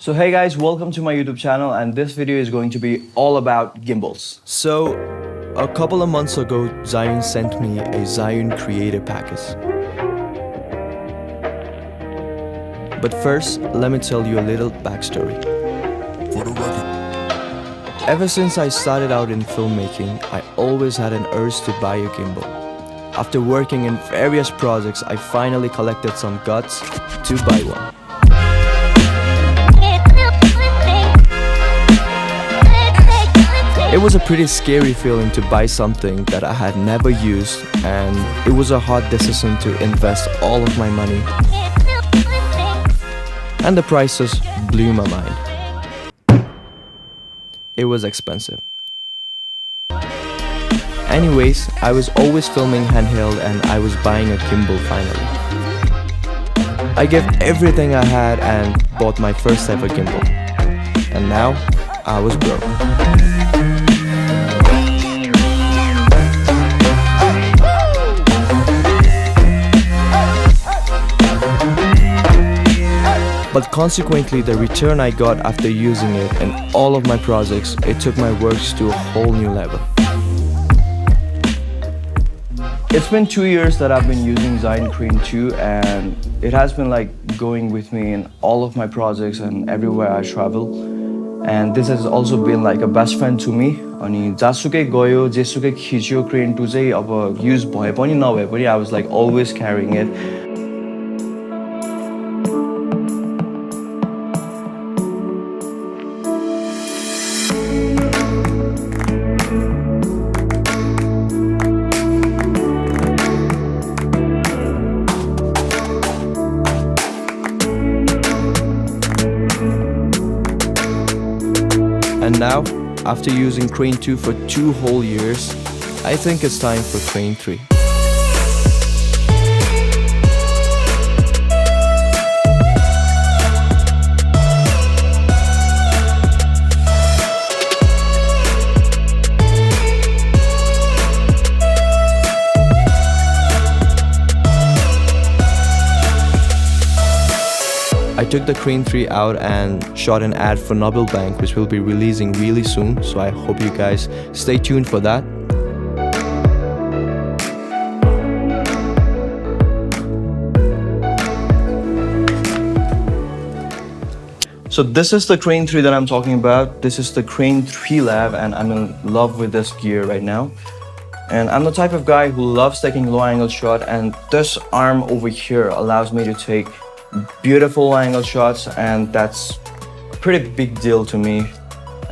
So hey guys, welcome to my YouTube channel, and this video is going to be all about gimbals. So, a couple of months ago, Zhiyun sent me a Zhiyun Creator package. But first, let me tell you a little backstory. For the record. Ever since I started out in filmmaking, I always had an urge to buy a gimbal. After working in various projects, I finally collected some guts to buy one. It was a pretty scary feeling to buy something that I had never used, and it was a hard decision to invest all of my money. And the prices blew my mind. It was expensive. Anyways, I was always filming handheld and I was buying a gimbal finally. I gave everything I had and bought my first ever gimbal. And now, I was broke. But consequently, the return I got after using it in all of my projects, it took my works to a whole new level. It's been 2 years that I've been using Zhiyun Crane 2, and it has been like going with me in all of my projects and everywhere I travel. And this has also been like a best friend to me. अनि जासुकै गयो जेसुकै खिच्यो Crane 2 चाहिँ अब use भए पनि नभए पनि I was like always carrying it. And now, after using Crane 2 for 2 whole years, I think it's time for Crane 3. I took the Crane 3 out and shot an ad for Nobel Bank, which will be releasing really soon, so I hope you guys stay tuned for that. So this is the Crane 3 that I'm talking about. This is the Crane 3 Lab, and I'm in love with this gear right now. And I'm the type of guy who loves taking low angle shot, and this arm over here allows me to take beautiful angle shots, and that's a pretty big deal to me.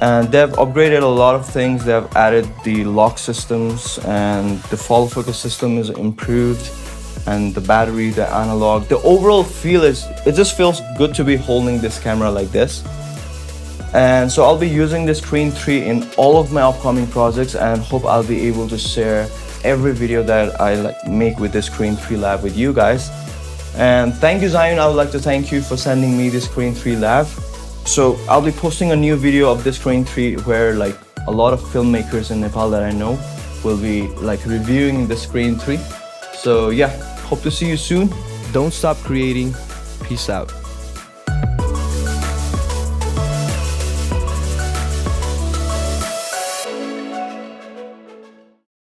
And they've upgraded a lot of things. They've added the lock systems, and the follow focus system is improved, and the battery, the analog, the overall feel is, it just feels good to be holding this camera like this. And so I'll be using this Crane 3 in all of my upcoming projects, and hope I'll be able to share every video that I make with this Crane 3 Lab with you guys. And thank you, Zhiyun. I would like to thank you for sending me this Crane 3 Lab. So I'll be posting a new video of this Crane 3 where like a lot of filmmakers in Nepal that I know will be like reviewing this Crane 3. So yeah, hope to see you soon. Don't stop creating. Peace out.